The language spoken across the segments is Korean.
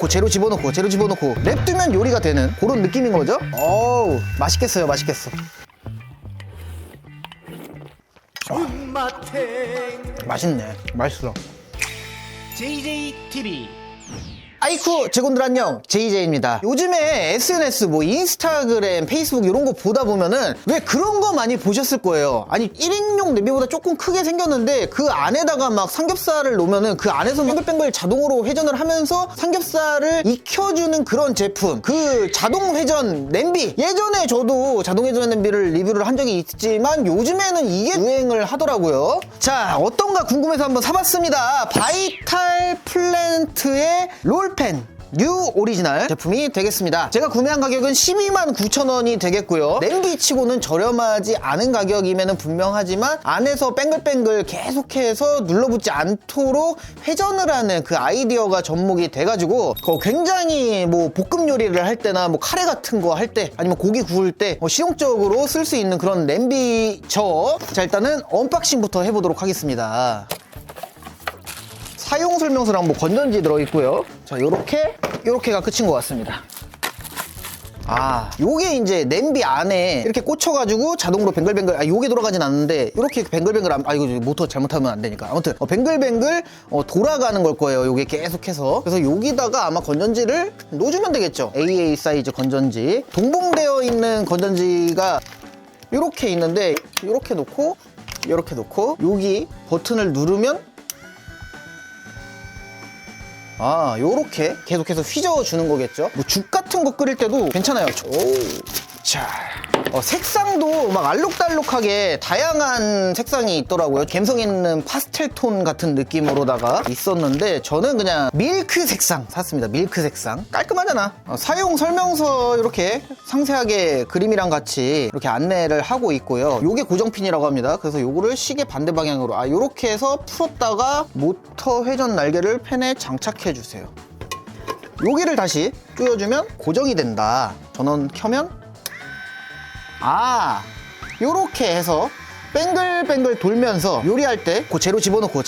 재료 집어넣고 냅두면 요리가 되는 그런 느낌인 거죠. 어우, 맛있겠어요. 맛있네. 맛있어. JJTV 아이쿠 제군들 안녕, JJ입니다. 요즘에 SNS 뭐 인스타그램, 페이스북 이런 거 보다 보면은 왜 그런 거 많이 보셨을 거예요. 아니 1인용 냄비보다 조금 크게 생겼는데 그 안에다가 막 삼겹살을 놓으면은 그 안에서 뱅글뱅글 자동으로 회전을 하면서 삼겹살을 익혀주는 그런 제품, 그 자동 회전 냄비. 예전에 저도 자동 회전 냄비를 리뷰를 한 적이 있지만 요즘에는 이게 유행을 하더라고요. 자, 어떤가 궁금해서 한번 사봤습니다. 바이탈 플랜트의 롤 팬 뉴 오리지널 제품이 되겠습니다. 제가 구매한 가격은 129,000원이 되겠고요. 냄비치고는 저렴하지 않은 가격임에는 분명하지만 안에서 뱅글뱅글 계속해서 눌러붙지 않도록 회전을 하는 그 아이디어가 접목이 돼가지고 굉장히 뭐 볶음 요리를 할 때나 뭐 카레 같은 거 할 때 아니면 고기 구울 때 실용적으로 쓸 수 있는 그런 냄비죠. 자, 일단은 언박싱부터 해보도록 하겠습니다. 사용 설명서랑 뭐 건전지 들어있고요. 자, 요렇게가 끝인 것 같습니다. 아, 요게 이제 냄비 안에 이렇게 꽂혀가지고 자동으로 뱅글뱅글, 요게 돌아가진 않는데 이렇게 뱅글뱅글, 이거 모터 잘못하면 안 되니까. 아무튼 뱅글뱅글 돌아가는 걸 거예요. 요게 계속해서. 그래서 여기다가 아마 건전지를 놓어주면 되겠죠. AA 사이즈 건전지. 동봉되어 있는 건전지가 요렇게 있는데 요렇게 놓고 여기 버튼을 누르면 요렇게 계속해서 휘저어주는 거겠죠. 뭐 죽 같은 거 끓일 때도 괜찮아요. 자, 색상도 막 알록달록하게 다양한 색상이 있더라고요. 감성 있는 파스텔 톤 같은 느낌으로다가 있었는데 저는 그냥 밀크 색상 샀습니다. 밀크 색상. 깔끔하잖아. 사용 설명서 이렇게 상세하게 그림이랑 같이 이렇게 안내를 하고 있고요. 요게 고정핀이라고 합니다. 그래서 요거를 시계 반대 방향으로 요렇게 해서 풀었다가 모터 회전 날개를 팬에 장착해 주세요. 여기를 다시 조여주면 고정이 된다. 전원 켜면 요렇게 해서 뱅글뱅글 돌면서 요리할 때 재료 집어넣고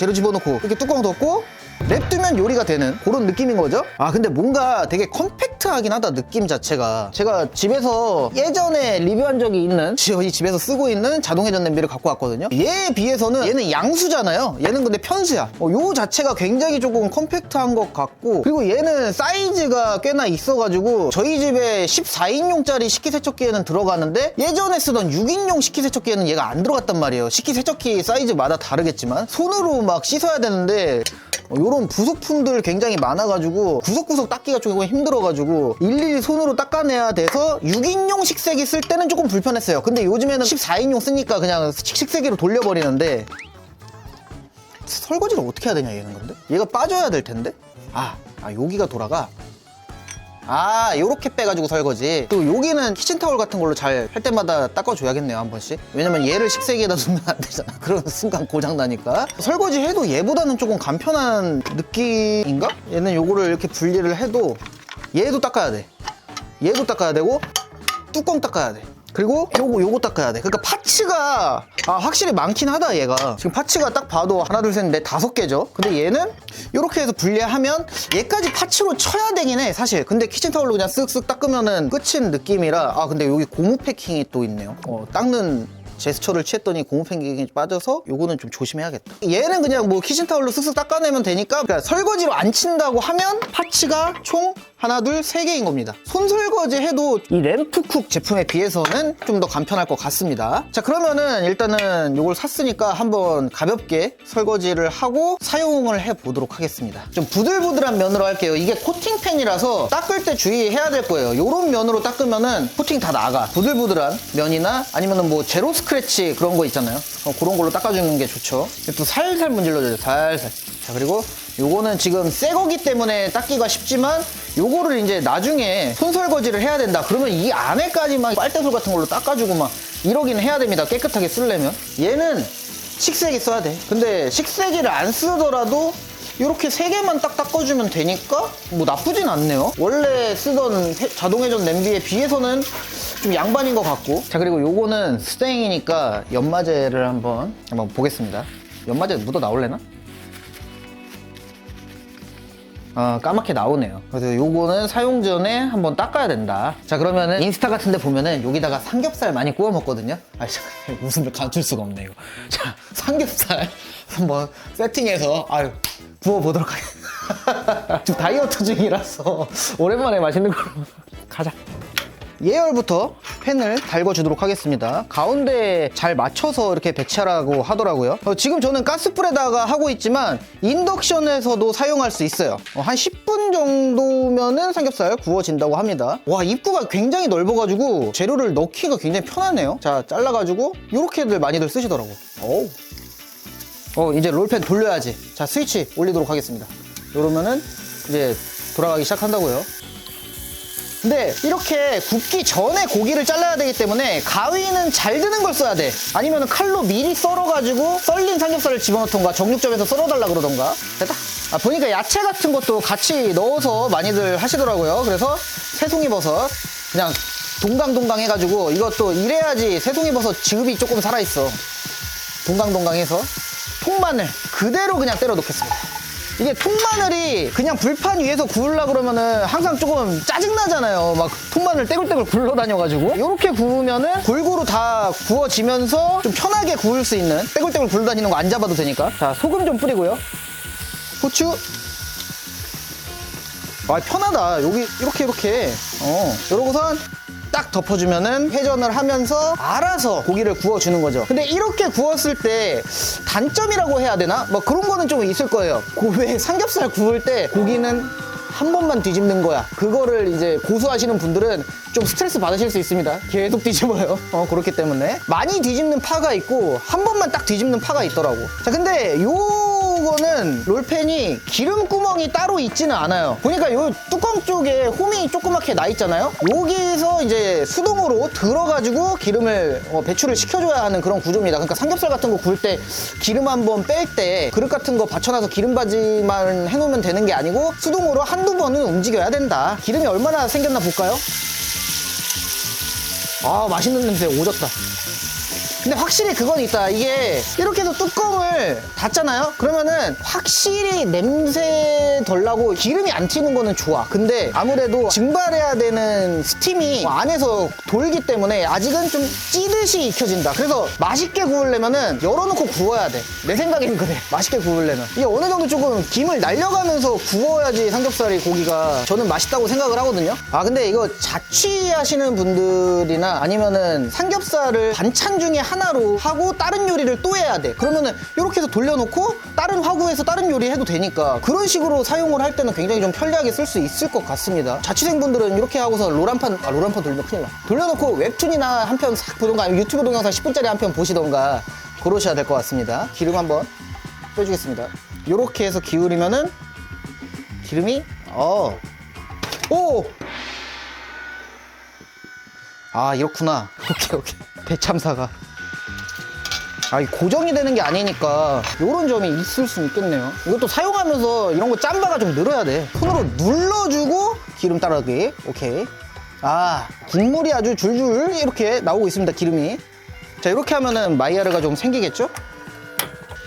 이렇게 뚜껑 덮고 냅두면 요리가 되는 그런 느낌인 거죠. 근데 뭔가 되게 컴팩트하긴 하다, 느낌 자체가. 제가 집에서 예전에 리뷰한 적이 있는, 저희 집에서 쓰고 있는 자동회전 냄비를 갖고 왔거든요. 얘에 비해서는 얘는 양수잖아요. 얘는 근데 편수야. 요 자체가 굉장히 조금 컴팩트한 것 같고, 그리고 얘는 사이즈가 꽤나 있어가지고 저희 집에 14인용짜리 식기세척기에는 들어가는데 예전에 쓰던 6인용 식기세척기에는 얘가 안 들어갔단 말이에요. 식기세척기 사이즈마다 다르겠지만 손으로 막 씻어야 되는데 요런 부속품들 굉장히 많아가지고 구석구석 닦기가 조금 힘들어가지고 일일이 손으로 닦아내야 돼서 6인용 식세기 쓸 때는 조금 불편했어요. 근데 요즘에는 14인용 쓰니까 그냥 식세기로 돌려버리는데 설거지를 어떻게 해야 되냐 얘는. 근데 얘가 빠져야 될 텐데. 여기가 돌아가. 요렇게 빼가지고 설거지. 또 여기는 키친타올 같은 걸로 잘 할 때마다 닦아줘야겠네요, 한 번씩. 왜냐면 얘를 식세기에다 두면 안 되잖아. 그런 순간 고장나니까. 설거지 해도 얘보다는 조금 간편한 느낌인가? 얘는 요거를 이렇게 분리를 해도 얘도 닦아야 돼. 얘도 닦아야 되고 뚜껑 닦아야 돼. 그리고 요거 닦아야 돼. 그러니까 파츠가 확실히 많긴 하다. 얘가 지금 파츠가 딱 봐도 하나 둘 셋 넷 5개죠. 근데 얘는 이렇게 해서 분리하면 얘까지 파츠로 쳐야 되긴 해 사실. 근데 키친타올로 그냥 쓱쓱 닦으면은 끝인 느낌이라. 근데 여기 고무 패킹이 또 있네요. 닦는 제스처를 취했더니 고무 패킹이 빠져서 요거는 좀 조심해야겠다. 얘는 그냥 뭐 키친타올로 쓱쓱 닦아내면 되니까, 그러니까 설거지로 안 친다고 하면 파츠가 총 하나, 둘, 3개인 겁니다. 손 설거지 해도 이 램프쿡 제품에 비해서는 좀 더 간편할 것 같습니다. 자, 그러면은 일단은 요걸 샀으니까 한번 가볍게 설거지를 하고 사용을 해보도록 하겠습니다. 좀 부들부들한 면으로 할게요. 이게 코팅팬이라서 닦을 때 주의해야 될 거예요. 요런 면으로 닦으면은 코팅 다 나가. 부들부들한 면이나 아니면은 뭐 제로 스크래치 그런 거 있잖아요. 그런 걸로 닦아주는 게 좋죠. 또 살살 문질러줘요. 살살. 자, 그리고 요거는 지금 새 거기 때문에 닦기가 쉽지만 요거를 이제 나중에 손 설거지를 해야 된다 그러면 이 안에까지 막 빨대솔 같은 걸로 닦아주고 막 이러긴 해야 됩니다. 깨끗하게 쓰려면. 얘는 식세기 써야 돼. 근데 식세기를 안 쓰더라도 이렇게 3개만 딱 닦아주면 되니까 뭐 나쁘진 않네요. 원래 쓰던 자동회전 냄비에 비해서는 좀 양반인 것 같고. 자, 그리고 요거는 스탱이니까 연마제를 한번 보겠습니다. 연마제 묻어 나올래나? 까맣게 나오네요. 그래서 요거는 사용 전에 한번 닦아야 된다. 자, 그러면은 인스타 같은 데 보면은 여기다가 삼겹살 많이 구워 먹거든요. 잠깐 웃음을 감출 수가 없네 이거. 자, 삼겹살 한번 세팅해서 구워보도록 하겠습니다. 지금 다이어트 중이라서 오랜만에 맛있는 걸로 가자. 예열부터 팬을 달궈주도록 하겠습니다. 가운데에 잘 맞춰서 이렇게 배치하라고 하더라고요. 지금 저는 가스불에다가 하고 있지만 인덕션에서도 사용할 수 있어요. 한 10분 정도면은 삼겹살 구워진다고 합니다. 와, 입구가 굉장히 넓어가지고 재료를 넣기가 굉장히 편하네요. 자, 잘라가지고 이렇게들 많이들 쓰시더라고. 이제 롤팬 돌려야지. 자, 스위치 올리도록 하겠습니다. 이러면은 이제 돌아가기 시작한다고요. 근데 이렇게 굽기 전에 고기를 잘라야 되기 때문에 가위는 잘 드는 걸 써야 돼. 아니면 칼로 미리 썰어가지고 썰린 삼겹살을 집어넣던가 정육점에서 썰어달라 그러던가. 됐다. 보니까 야채 같은 것도 같이 넣어서 많이들 하시더라고요. 그래서 새송이버섯 그냥 동강동강 해가지고, 이것도 이래야지 새송이버섯 지읍이 조금 살아있어. 동강동강 해서 통마늘 그대로 그냥 때려 넣겠습니다. 이게 통마늘이 그냥 불판 위에서 구우려고 그러면은 항상 조금 짜증나잖아요. 막 통마늘 떼굴떼굴 굴러다녀가지고 이렇게 구우면은 골고루 다 구워지면서 좀 편하게 구울 수 있는, 떼굴떼굴 굴러다니는 거 안 잡아도 되니까. 자, 소금 좀 뿌리고요. 후추. 편하다. 여기 이렇게 이러고선 딱 덮어주면은 회전을 하면서 알아서 고기를 구워주는 거죠. 근데 이렇게 구웠을 때 단점이라고 해야 되나? 뭐 그런 거는 좀 있을 거예요. 왜 삼겹살 구울 때 고기는 한 번만 뒤집는 거야. 그거를 이제 고수하시는 분들은 좀 스트레스 받으실 수 있습니다. 계속 뒤집어요. 그렇기 때문에 많이 뒤집는 파가 있고 한 번만 딱 뒤집는 파가 있더라고. 자, 근데 요거는 롤팬이 기름 구멍이 따로 있지는 않아요. 보니까 요 뚜껑 쪽에 홈이 조그맣게 나 있잖아요. 여기서 이제 수동으로 들어가지고 기름을 배출을 시켜줘야 하는 그런 구조입니다. 그러니까 삼겹살 같은 거 구울 때 기름 한번 뺄 때 그릇 같은 거 받쳐놔서 기름바지만 해놓으면 되는 게 아니고 수동으로 한두 번은 움직여야 된다. 기름이 얼마나 생겼나 볼까요? 맛있는 냄새 오졌다. 근데 확실히 그건 있다. 이게 이렇게 해서 뚜껑을 닫잖아요? 그러면은 확실히 냄새 덜 나고 기름이 안 튀는 거는 좋아. 근데 아무래도 증발해야 되는 스팀이 안에서 돌기 때문에 아직은 좀 찌듯이 익혀진다. 그래서 맛있게 구우려면은 열어놓고 구워야 돼. 내 생각엔 그래. 맛있게 구우려면. 이게 어느 정도 조금 김을 날려가면서 구워야지 삼겹살이 고기가 저는 맛있다고 생각을 하거든요. 근데 이거 자취하시는 분들이나 아니면은 삼겹살을 반찬 중에 하나로 하고 다른 요리를 또 해야 돼. 그러면은 이렇게 해서 돌려놓고 다른 화구에서 다른 요리 해도 되니까 그런 식으로 사용을 할 때는 굉장히 좀 편리하게 쓸 수 있을 것 같습니다. 자취생분들은 이렇게 하고서 롤한판 돌리면 큰일 나. 돌려놓고 웹툰이나 한 편 싹 보던가 아니면 유튜브 동영상 10분짜리 한 편 보시던가 그러셔야 될 것 같습니다. 기름 한번 빼주겠습니다. 이렇게 해서 기울이면은 기름이 이렇구나. 오케이. 대참사가. 고정이 되는 게 아니니까 이런 점이 있을 수 있겠네요. 이것도 사용하면서 이런 거 짬바가 좀 늘어야 돼. 손으로 눌러주고 기름 따르기. 오케이. 국물이 아주 줄줄 이렇게 나오고 있습니다. 기름이. 자, 이렇게 하면은 마이야르가 좀 생기겠죠?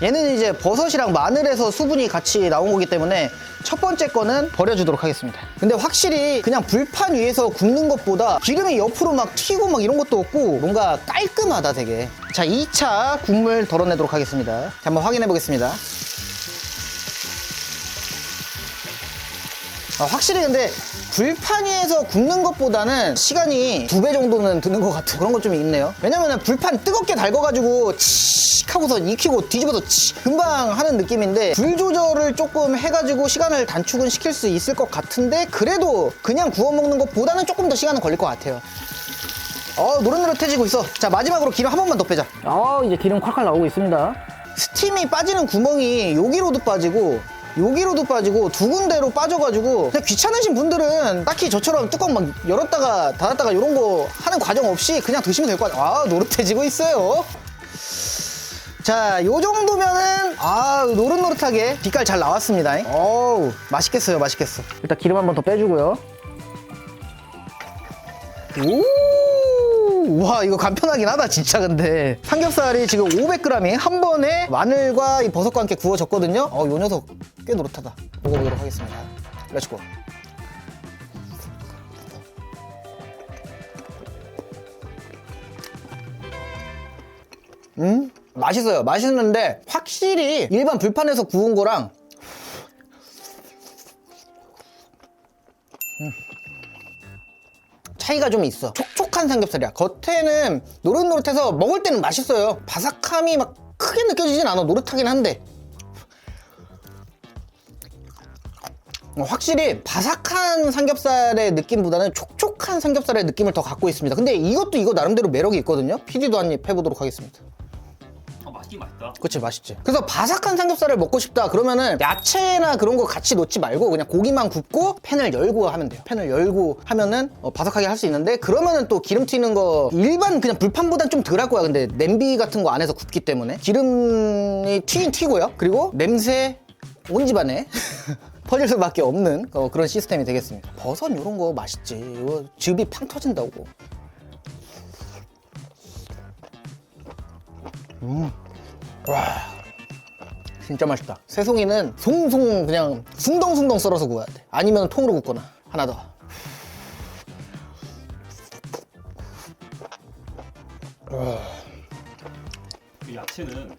얘는 이제 버섯이랑 마늘에서 수분이 같이 나온 거기 때문에 첫 번째 거는 버려주도록 하겠습니다. 근데 확실히 그냥 불판 위에서 굽는 것보다 기름이 옆으로 막 튀고 막 이런 것도 없고 뭔가 깔끔하다 되게. 자, 2차 국물 덜어내도록 하겠습니다. 자, 한번 확인해 보겠습니다. 확실히 근데 불판 위에서 굽는 것보다는 시간이 2배 정도는 드는 것 같은 그런 것 좀 있네요. 왜냐면은 불판 뜨겁게 달궈가지고 칙 하고서 익히고 뒤집어서 칙 금방 하는 느낌인데 불 조절을 조금 해가지고 시간을 단축은 시킬 수 있을 것 같은데 그래도 그냥 구워 먹는 것보다는 조금 더 시간은 걸릴 것 같아요. 노릇노릇해지고 있어. 자, 마지막으로 기름 한 번만 더 빼자. 이제 기름 콸콸 나오고 있습니다. 스팀이 빠지는 구멍이 여기로도 빠지고 여기로도 빠지고 두 군데로 빠져가지고 그냥 귀찮으신 분들은 딱히 저처럼 뚜껑 막 열었다가 닫았다가 이런 거 하는 과정 없이 그냥 드시면 될 것 같아요. 노릇해지고 있어요. 자, 요 정도면은 노릇노릇하게 빛깔 잘 나왔습니다. 맛있겠어요. 일단 기름 한 번 더 빼주고요. 와, 이거 간편하긴 하다 진짜. 근데 삼겹살이 지금 500g이 한 번에 마늘과 이 버섯과 함께 구워졌거든요. 요 녀석 꽤 노릇하다. 먹어보도록 하겠습니다. 렛츠고. 맛있어요. 맛있는데 확실히 일반 불판에서 구운 거랑 차이가 좀 있어. 촉촉한 삼겹살이야. 겉에는 노릇노릇해서 먹을 때는 맛있어요. 바삭함이 막 크게 느껴지진 않아. 노릇하긴 한데 확실히 바삭한 삼겹살의 느낌보다는 촉촉한 삼겹살의 느낌을 더 갖고 있습니다. 근데 이것도 이거 나름대로 매력이 있거든요. PD도 한 입 해보도록 하겠습니다. 맛있긴 맛있다. 그치, 맛있지. 그래서 바삭한 삼겹살을 먹고 싶다 그러면은 야채나 그런 거 같이 넣지 말고 그냥 고기만 굽고 팬을 열고 하면 돼요. 팬을 열고 하면은 바삭하게 할 수 있는데, 그러면은 또 기름 튀는 거 일반 그냥 불판보단 좀 덜 할 거야. 근데 냄비 같은 거 안에서 굽기 때문에 기름이 튀긴 튀고요. 그리고 냄새 온 집안에 퍼질 수밖에 없는 그런 시스템이 되겠습니다. 버섯 이런 거 맛있지. 이거 즙이 팡 터진다고. 와, 진짜 맛있다. 새송이는 송송 그냥 숭덩숭덩 썰어서 구워야 돼. 아니면 통으로 굽거나. 하나 더. 그 야채는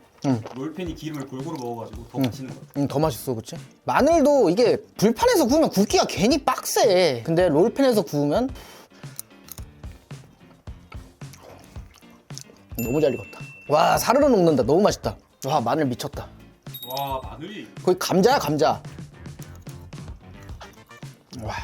롤팬이 기름을 골고루 먹어가지고 더 맛있는 것 같아. 더 맛있어, 그치? 마늘도 이게 불판에서 구우면 굽기가 괜히 빡세. 근데 롤팬에서 구우면 너무 잘 익었다. 와, 사르르 녹는다. 너무 맛있다. 와, 마늘 미쳤다. 와, 마늘이 거의 감자야, 감자. 와,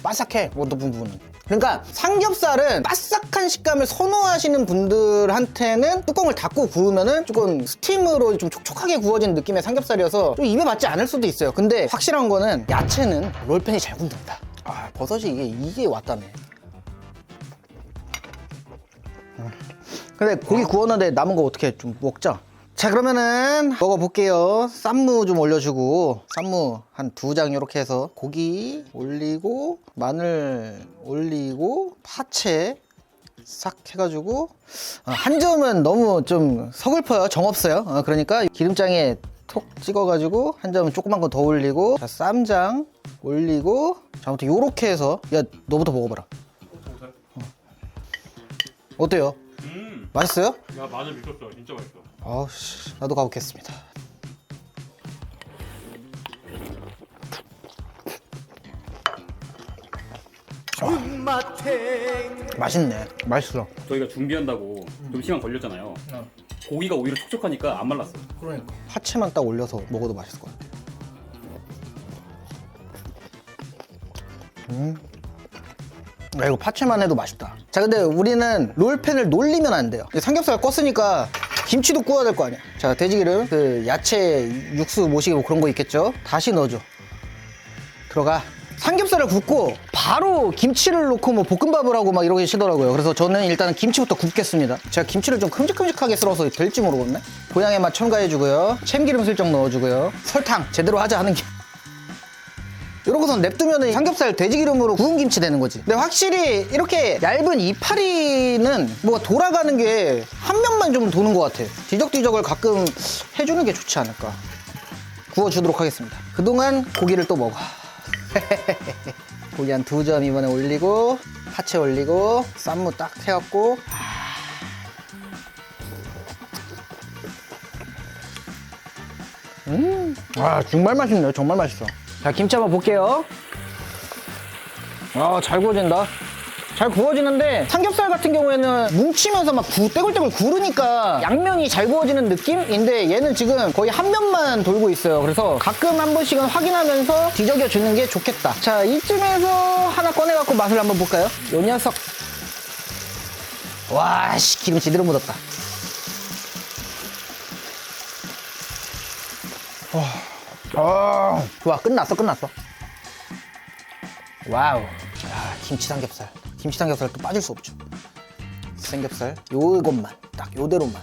바삭해, 어떤 부분은. 그러니까 삼겹살은 바삭한 식감을 선호하시는 분들한테는 뚜껑을 닫고 구우면은 조금 스팀으로 좀 촉촉하게 구워진 느낌의 삼겹살이어서 좀 입에 맞지 않을 수도 있어요. 근데 확실한 거는 야채는 롤팬이 잘 굽는다. 아, 버섯이 이게 왔다네. 근데 고기 구웠는데 남은 거 어떻게 좀 먹자. 자, 그러면은 먹어볼게요. 쌈무 좀 올려주고, 쌈무 한 2장 이렇게 해서 고기 올리고, 마늘 올리고, 파채 싹 해가지고. 한 점은 너무 좀 서글퍼요. 정 없어요. 그러니까 기름장에 톡 찍어가지고 한 점은 조그만 거 더 올리고, 자, 쌈장 올리고, 자, 아무튼 요렇게 해서. 야, 너부터 먹어봐라. 어때요? 맛있어요? 야, 마늘 미쳤어. 진짜 맛있어. 아우씨, 나도 가보겠습니다. 맛있네. 맛있어. 저희가 준비한다고 좀 시간 걸렸잖아요. 고기가 오히려 촉촉하니까 안 말랐어. 그러니까 파채만 딱 올려서 먹어도 맛있을 것 같아. 야, 이거 파채만 해도 맛있다. 자, 근데 우리는 롤팬을 놀리면 안 돼요. 삼겹살 껐으니까 김치도 구워야 될 거 아니야. 자, 돼지기름, 그 야채 육수 모시기 뭐 그런 거 있겠죠? 다시 넣어줘. 들어가. 삼겹살을 굽고 바로 김치를 넣고 뭐 볶음밥을 하고 막 이러기 시더라고요. 그래서 저는 일단은 김치부터 굽겠습니다. 제가 김치를 좀 큼직큼직하게 썰어서 될지 모르겠네. 고향의 맛 첨가해주고요. 참기름 슬쩍 넣어주고요. 설탕 제대로 하자 하는 게. 이러고선 냅두면 삼겹살 돼지기름으로 구운 김치 되는 거지. 근데 확실히 이렇게 얇은 이파리는 뭐가 돌아가는 게 한 면만 좀 도는 것 같아. 뒤적뒤적을 가끔 해주는 게 좋지 않을까. 구워주도록 하겠습니다. 그동안 고기를 또 먹어. 고기 한 2점 이번에 올리고, 파채 올리고, 쌈무 딱 해갖고. 아, 정말 맛있네요. 정말 맛있어. 자, 김치 한번 볼게요. 아, 잘 구워진다. 잘 구워지는데 삼겹살 같은 경우에는 뭉치면서 막 떼굴떼굴 구르니까 양면이 잘 구워지는 느낌인데, 얘는 지금 거의 한 면만 돌고 있어요. 그래서 가끔 한 번씩은 확인하면서 뒤적여 주는 게 좋겠다. 자, 이쯤에서 하나 꺼내갖고 맛을 한번 볼까요? 요 녀석. 와, 씨, 기름 제대로 묻었다. 좋아, 끝났어. 와우. 아, 김치 삼겹살. 김치 삼겹살 또 빠질 수 없죠. 삼겹살 요것만, 딱 요대로만.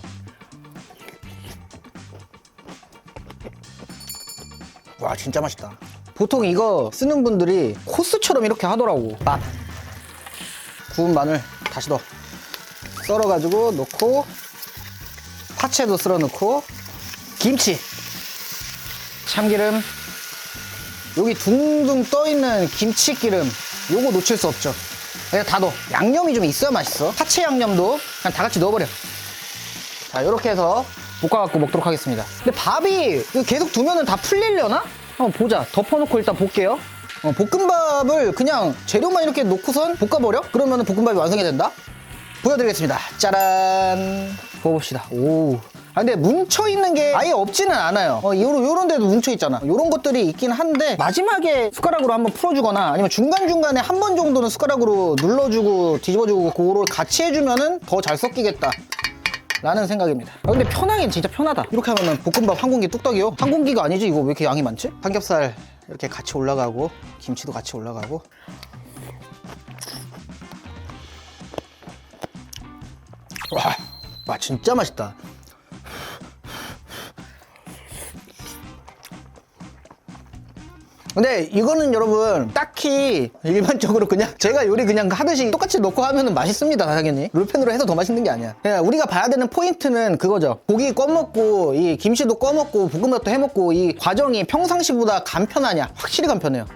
와, 진짜 맛있다. 보통 이거 쓰는 분들이 코스처럼 이렇게 하더라고. 맛. 구운 마늘 다시 넣어. 썰어가지고 넣고, 파채도 썰어 넣고, 김치, 참기름, 여기 둥둥 떠있는 김치기름 요거 놓칠 수 없죠. 그냥 다 넣어. 양념이 좀 있어야 맛있어. 파채 양념도 그냥 다 같이 넣어버려. 자, 이렇게 해서 볶아갖고 먹도록 하겠습니다. 근데 밥이 이거 계속 두면은 다 풀리려나? 한번 보자. 덮어놓고 일단 볼게요. 볶음밥을 그냥 재료만 이렇게 놓고선 볶아버려? 그러면 볶음밥이 완성이 된다? 보여드리겠습니다. 짜란. 부어봅시다. 오. 아, 근데 뭉쳐있는 게 아예 없지는 않아요. 요런 데도 뭉쳐있잖아. 요런 것들이 있긴 한데 마지막에 숟가락으로 한번 풀어주거나 아니면 중간중간에 한 번 정도는 숟가락으로 눌러주고 뒤집어주고 그거를 같이 해주면은 더 잘 섞이겠다 라는 생각입니다. 근데 편하긴 진짜 편하다. 이렇게 하면은 볶음밥 한 공기 뚝딱이요. 한 공기가 아니지. 이거 왜 이렇게 양이 많지? 삼겹살 이렇게 같이 올라가고 김치도 같이 올라가고. 와 진짜 맛있다. 근데 이거는 여러분 딱히 일반적으로 그냥 제가 요리 그냥 하듯이 똑같이 넣고 하면은 맛있습니다. 당연히 롤펜으로 해서 더 맛있는 게 아니야. 그냥 우리가 봐야 되는 포인트는 그거죠. 고기 꺼먹고 이 김치도 꺼먹고 볶음밥도 해먹고 이 과정이 평상시보다 간편하냐. 확실히 간편해요.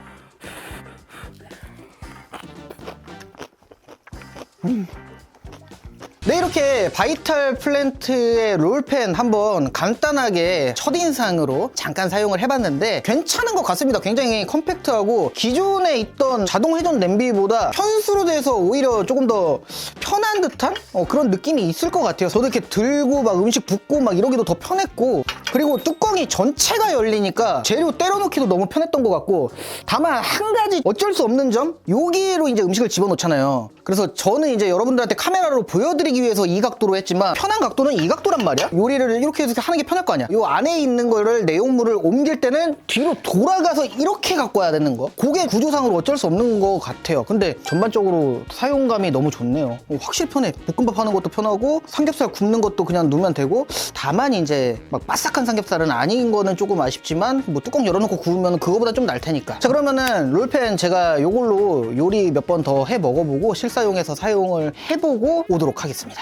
네, 이렇게 바이탈 플랜트의 롤펜 한번 간단하게 첫인상으로 잠깐 사용을 해봤는데 괜찮은 것 같습니다. 굉장히 컴팩트하고 기존에 있던 자동 회전 냄비보다 편수로 돼서 오히려 조금 더 편한 듯한 그런 느낌이 있을 것 같아요. 저도 이렇게 들고 막 음식 붓고 막 이러기도 더 편했고, 그리고 뚜껑이 전체가 열리니까 재료 때려넣기도 너무 편했던 것 같고, 다만 한 가지 어쩔 수 없는 점, 여기로 이제 음식을 집어넣잖아요. 그래서 저는 이제 여러분들한테 카메라로 보여드리기 위해서 이 각도로 했지만 편한 각도는 이 각도란 말이야. 요리를 이렇게 해서 하는 게 편할 거 아니야. 요 안에 있는 거를 내용물을 옮길 때는 뒤로 돌아가서 이렇게 갖고 와야 되는 거, 그게 구조상으로 어쩔 수 없는 것 같아요. 근데 전반적으로 사용감이 너무 좋네요. 확실히 편해. 볶음밥 하는 것도 편하고 삼겹살 굽는 것도 그냥 넣으면 되고, 다만 이제 막 바삭한 삼겹살은 아닌 거는 조금 아쉽지만 뭐 뚜껑 열어놓고 구우면 그거보다 좀 날 테니까. 자, 그러면은 롤펜 제가 요걸로 요리 몇 번 더 해 먹어보고 실사용해서 사용을 해보고 오도록 하겠습니다.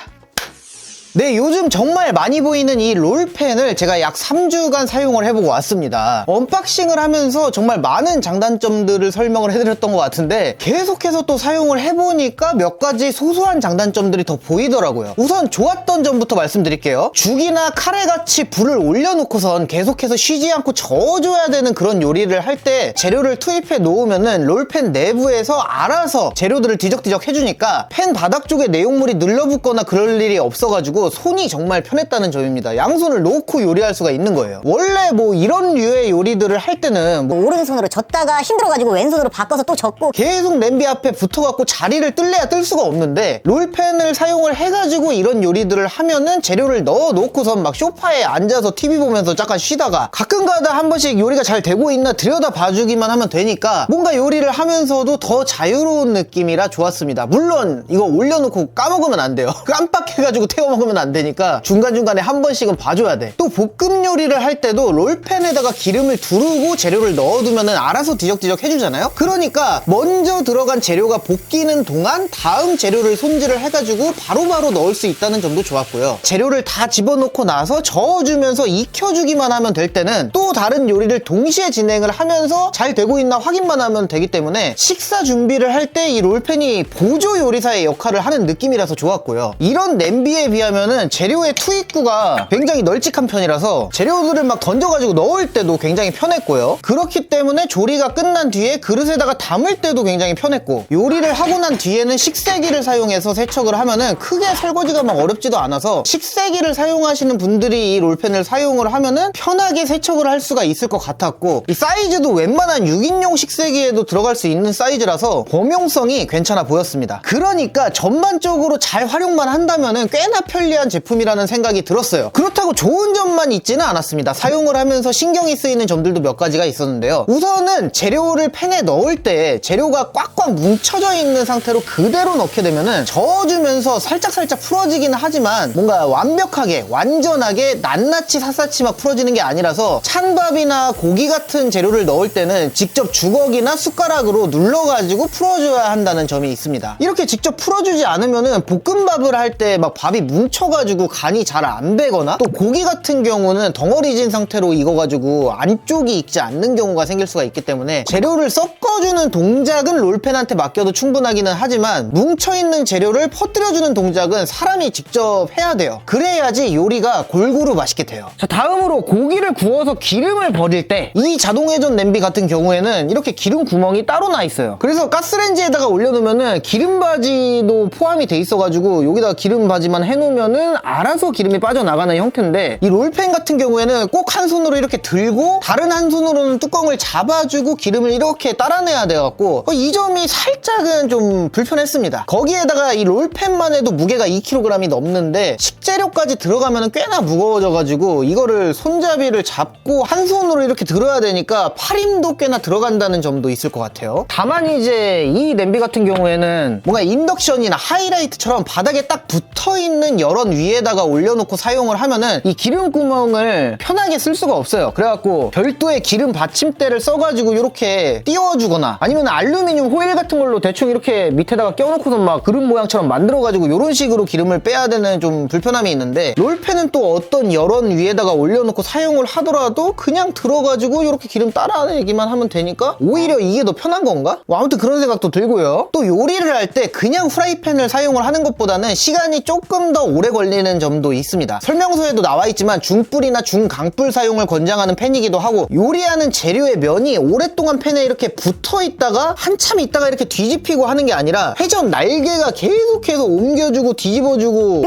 네, 요즘 정말 많이 보이는 이 롤펜을 제가 약 3주간 사용을 해보고 왔습니다. 언박싱을 하면서 정말 많은 장단점들을 설명을 해드렸던 것 같은데 계속해서 또 사용을 해보니까 몇 가지 소소한 장단점들이 더 보이더라고요. 우선 좋았던 점부터 말씀드릴게요. 죽이나 카레같이 불을 올려놓고선 계속해서 쉬지 않고 저어줘야 되는 그런 요리를 할 때 재료를 투입해 놓으면은 롤펜 내부에서 알아서 재료들을 뒤적뒤적 해주니까 펜 바닥 쪽에 내용물이 눌러붙거나 그럴 일이 없어가지고 손이 정말 편했다는 점입니다. 양손을 놓고 요리할 수가 있는 거예요. 원래 뭐 이런 류의 요리들을 할 때는 뭐 오른손으로 젓다가 힘들어가지고 왼손으로 바꿔서 또 젓고 계속 냄비 앞에 붙어갖고 자리를 뜰래야 뜰 수가 없는데, 롤펜을 사용을 해가지고 이런 요리들을 하면은 재료를 넣어 놓고선 막 소파에 앉아서 TV 보면서 잠깐 쉬다가 가끔가다 한 번씩 요리가 잘 되고 있나 들여다 봐주기만 하면 되니까 뭔가 요리를 하면서도 더 자유로운 느낌이라 좋았습니다. 물론 이거 올려놓고 까먹으면 안 돼요. 깜빡해가지고 태워 먹으면 안 되니까 중간중간에 한 번씩은 봐줘야 돼. 또 볶음 요리를 할 때도 롤펜에다가 기름을 두르고 재료를 넣어두면은 알아서 뒤적뒤적 해주잖아요. 그러니까 먼저 들어간 재료가 볶이는 동안 다음 재료를 손질을 해가지고 바로바로 넣을 수 있다는 점도 좋았고요. 재료를 다 집어넣고 나서 저어주면서 익혀주기만 하면 될 때는 또 다른 요리를 동시에 진행을 하면서 잘 되고 있나 확인만 하면 되기 때문에 식사 준비를 할 때 이 롤펜이 보조 요리사의 역할을 하는 느낌이라서 좋았고요. 이런 냄비에 비하면은 재료의 투입구가 굉장히 널찍한 편이라서 재료들을 막 던져가지고 넣을 때도 굉장히 편했고요. 그렇기 때문에 조리가 끝난 뒤에 그릇에다가 담을 때도 굉장히 편했고, 요리를 하고 난 뒤에는 식세기를 사용해서 세척을 하면은 크게 설거지가 막 어렵지도 않아서 식세기를 사용하시는 분들이 이 롤펜을 사용을 하면은 편하게 세척을 할 수가 있을 것 같았고, 이 사이즈도 웬만한 6인용 식세기에도 들어갈 수 있는 사이즈라서 범용성이 괜찮아 보였습니다. 그러니까 전반적으로 잘 활용만 한다면은 꽤나 편리한 제품이라는 생각이 들었어요. 그렇다고 좋은 점만 있지는 않았습니다. 사용을 하면서 신경이 쓰이는 점들도 몇 가지가 있었는데요. 우선은 재료를 팬에 넣을 때 재료가 꽉꽉 뭉쳐져 있는 상태로 그대로 넣게 되면은 저어주면서 살짝살짝 풀어지긴 하지만 뭔가 완벽하게 완전하게 낱낱이 샅샅이 막 풀어지는 게 아니라서 찬밥이나 고기 같은 재료를 넣을 때는 직접 주걱이나 숟가락으로 눌러가지고 풀어줘야 한다는 점이 있습니다. 이렇게 직접 풀어주지 않으면은 볶음밥을 할 때 막 밥이 뭉쳐 뭉쳐가지고 간이 잘 안 배거나 또 고기 같은 경우는 덩어리진 상태로 익어가지고 안쪽이 익지 않는 경우가 생길 수가 있기 때문에 재료를 섞어주는 동작은 롤팬한테 맡겨도 충분하기는 하지만 뭉쳐있는 재료를 퍼뜨려주는 동작은 사람이 직접 해야 돼요. 그래야지 요리가 골고루 맛있게 돼요. 자, 다음으로 고기를 구워서 기름을 버릴 때 이 자동회전 냄비 같은 경우에는 이렇게 기름 구멍이 따로 나 있어요. 그래서 가스레인지에다가 올려놓으면은 기름바지도 포함이 돼 있어가지고 여기다가 기름바지만 해놓으면은 알아서 기름이 빠져나가는 형태인데 이 롤팬 같은 경우에는 꼭 한 손으로 이렇게 들고 다른 한 손으로는 뚜껑을 잡아주고 기름을 이렇게 따라내야 돼갖고 이 점이 살짝은 좀 불편했습니다. 거기에다가 이 롤팬만 해도 무게가 2kg이 넘는데 식재료까지 들어가면 꽤나 무거워져가지고 이거를 손잡이를 잡고 한 손으로 이렇게 들어야 되니까 팔힘도 꽤나 들어간다는 점도 있을 것 같아요. 다만 이제 이 냄비 같은 경우에는 뭔가 인덕션이나 하이라이트처럼 바닥에 딱 붙어있는 열원 위에다가 올려놓고 사용을 하면은 이 기름 구멍을 편하게 쓸 수가 없어요. 그래갖고 별도의 기름 받침대를 써가지고 이렇게 띄워주거나 아니면 알루미늄 호일 같은 걸로 대충 이렇게 밑에다가 껴놓고서 막 그릇 모양처럼 만들어가지고 이런 식으로 기름을 빼야 되는 좀 불편함이 있는데 롤팬은 또 어떤 열원 위에다가 올려놓고 사용을 하더라도 그냥 들어가지고 이렇게 기름 따라내기만 하면 되니까 오히려 이게 더 편한 건가? 뭐 아무튼 그런 생각도 들고요. 또 요리를 할 때 그냥 프라이팬을 사용을 하는 것보다는 시간이 조금 더 오래 걸리는 점도 있습니다. 설명서에도 나와 있지만 중불이나 중강불 사용을 권장하는 팬이기도 하고 요리하는 재료의 면이 오랫동안 팬에 이렇게 붙어 있다가 한참 있다가 이렇게 뒤집히고 하는 게 아니라 회전 날개가 계속해서 옮겨주고 뒤집어주고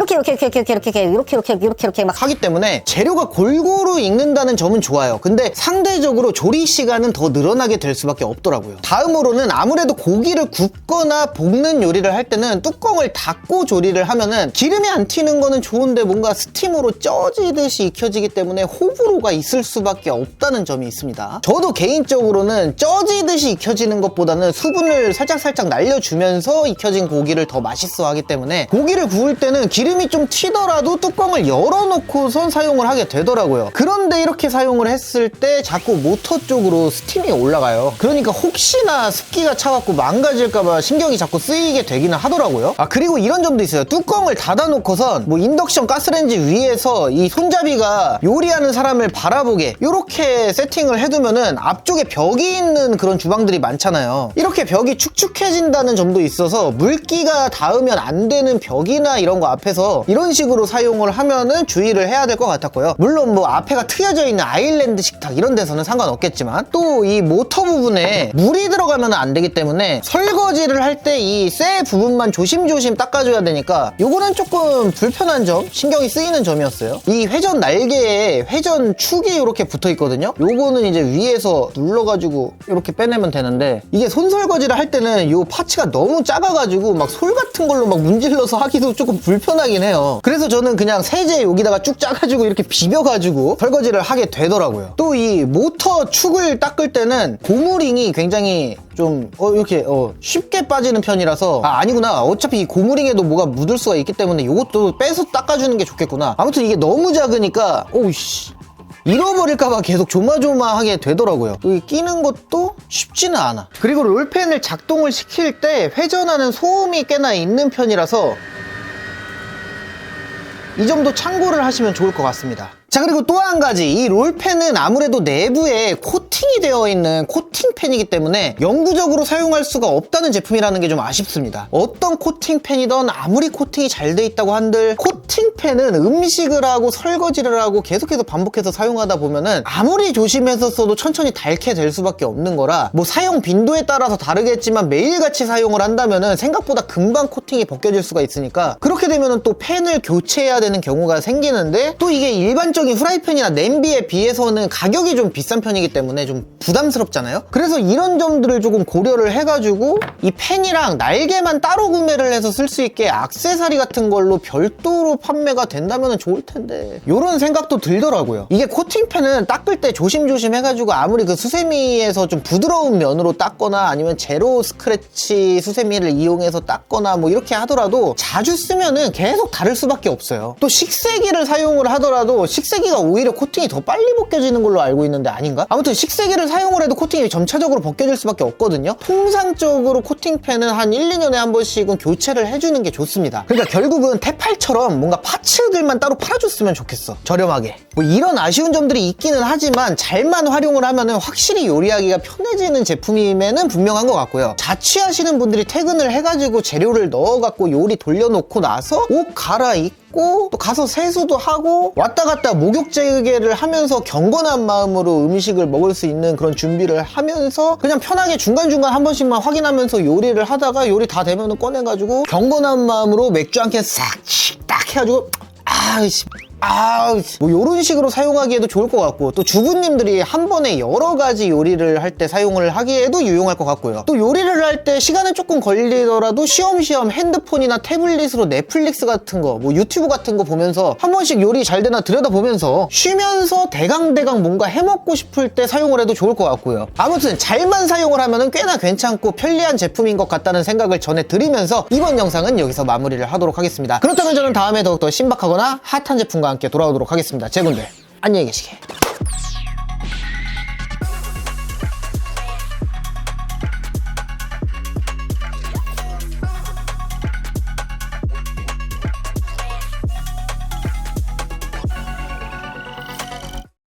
이렇게 막 하기 때문에 재료가 골고루 익는다는 점은 좋아요. 근데 상대적으로 조리 시간은 더 늘어나게 될 수밖에 없더라고요. 다음으로는 아무래도 고기를 굽거나 볶는 요리를 할 때는 뚜껑을 닫고 조리를 하면은 기름이 안 튀는 거는 좋은데 뭔가 스팀으로 쪄지듯이 익혀지기 때문에 호불호가 있을 수밖에 없다는 점이 있습니다. 저도 개인적으로는 쪄지듯이 익혀지는 것보다는 수분을 살짝 날려주면서 익혀진 고기를 더 맛있어 하기 때문에 고기를 구울 때는 기름이 좀 튀더라도 뚜껑을 열어놓고선 사용을 하게 되더라고요. 그런데 이렇게 사용을 했을 때 자꾸 모터 쪽으로 스팀이 올라가요. 그러니까 혹시나 습기가 차갖고 망가질까봐 신경이 자꾸 쓰이게 되기는 하더라고요. 그리고 이런 점도 있어요. 뚜껑을 닫아놓고선 뭐 인덕션 가스레인지 위에서 이 손잡이가 요리하는 사람을 바라보게 이렇게 세팅을 해두면은 앞쪽에 벽이 있는 그런 주방들이 많잖아요. 이렇게 벽이 축축해진다는 점도 있어서 물기가 닿으면 안 되는 벽이나 이런 거 앞에서 이런 식으로 사용을 하면은 주의를 해야 될 것 같았고요. 물론 뭐 앞에가 트여져 있는 아일랜드 식탁 이런 데서는 상관없겠지만 또 이 모터 부분에 물이 들어가면 안 되기 때문에 설거지를 할 때 이 쇠 부분만 조심조심 닦아줘야 되니까 요거는 조금 불편한 점, 신경이 쓰이는 점이었어요. 이 회전 날개에 회전 축이 이렇게 붙어 있거든요. 요거는 이제 위에서 눌러가지고 이렇게 빼내면 되는데 이게 손 설거지를 할 때는 요 파츠가 너무 작아가지고 막 솔 같은 걸로 막 문질러서 하기도 조금 불편하긴 해요. 그래서 저는 그냥 세제 여기다가 쭉 짜가지고 이렇게 비벼가지고 설거지를 하게 되더라고요. 또 이 모터 축을 닦을 때는 고무링이 굉장히 좀 이렇게 쉽게 빠지는 편이라서 아니구나, 어차피 이 고무링에도 뭐가 묻을 수가 있기 때문에 이것도 빼서 닦아주는 게 좋겠구나. 아무튼 이게 너무 작으니까 오우씨 잃어버릴까봐 계속 조마조마하게 되더라고요. 여기 끼는 것도 쉽지는 않아. 그리고 롤팬을 작동을 시킬 때 회전하는 소음이 꽤나 있는 편이라서 이 점도 참고를 하시면 좋을 것 같습니다. 자, 그리고 또 한 가지, 이 롤팬은 아무래도 내부에 코팅이 되어 있는 코팅팬이기 때문에 영구적으로 사용할 수가 없다는 제품이라는 게 좀 아쉽습니다. 어떤 코팅팬이든 아무리 코팅이 잘 돼 있다고 한들 코팅팬은 음식을 하고 설거지를 하고 계속해서 반복해서 사용하다 보면은 아무리 조심해서 써도 천천히 닳게 될 수밖에 없는 거라 뭐 사용 빈도에 따라서 다르겠지만 매일같이 사용을 한다면은 생각보다 금방 코팅이 벗겨질 수가 있으니까 그렇게 되면은 또 팬을 교체해야 되는 경우가 생기는데 또 이게 일반적인 후라이팬이나 냄비에 비해서는 가격이 좀 비싼 편이기 때문에 좀 부담스럽잖아요. 그래서 이런 점들을 조금 고려를 해가지고 이 팬이랑 날개만 따로 구매를 해서 쓸 수 있게 액세서리 같은 걸로 별도로 판매가 된다면 좋을 텐데 이런 생각도 들더라고요. 이게 코팅팬은 닦을 때 조심조심 해가지고 아무리 그 수세미에서 좀 부드러운 면으로 닦거나 아니면 제로 스크래치 수세미를 이용해서 닦거나 뭐 이렇게 하더라도 자주 쓰면은 계속 다를 수밖에 없어요. 또 식세기를 사용을 하더라도 식세기가 오히려 코팅이 더 빨리 벗겨지는 걸로 알고 있는데 아닌가? 아무튼 식세기를 사용을 해도 코팅이 점차적으로 벗겨질 수밖에 없거든요. 통상적으로 코팅팬은 한 1, 2년에 한 번씩은 교체를 해주는 게 좋습니다. 그러니까 결국은 테팔처럼 뭔가 파츠들만 따로 팔아줬으면 좋겠어. 저렴하게. 뭐 이런 아쉬운 점들이 있기는 하지만 잘만 활용을 하면은 확실히 요리하기가 편해지는 제품임에는 분명한 것 같고요. 자취하시는 분들이 퇴근을 해가지고 재료를 넣어갖고 요리 돌려놓고 나서 옷 갈아입고 또 가서 세수도 하고 왔다 갔다 목욕제게를 하면서 경건한 마음으로 음식을 먹을 수 있는 그런 준비를 하면서 그냥 편하게 중간중간 한 번씩만 확인하면서 요리를 하다가 요리 다 되면은 꺼내가지고 경건한 마음으로 맥주 한 캔 싹 딱 해가지고 뭐 요런 식으로 사용하기에도 좋을 것 같고, 또 주부님들이 한 번에 여러 가지 요리를 할 때 사용을 하기에도 유용할 것 같고요. 또 요리를 할 때 시간은 조금 걸리더라도 쉬엄쉬엄 핸드폰이나 태블릿으로 넷플릭스 같은 거, 뭐 유튜브 같은 거 보면서 한 번씩 요리 잘 되나 들여다보면서 쉬면서 대강대강 뭔가 해먹고 싶을 때 사용을 해도 좋을 것 같고요. 아무튼 잘만 사용을 하면은 꽤나 괜찮고 편리한 제품인 것 같다는 생각을 전해드리면서 이번 영상은 여기서 마무리를 하도록 하겠습니다. 그렇다면 저는 다음에 더욱더 신박하거나 핫한 제품과 함께 돌아오도록 하겠습니다. 제분들 안녕히 계시게.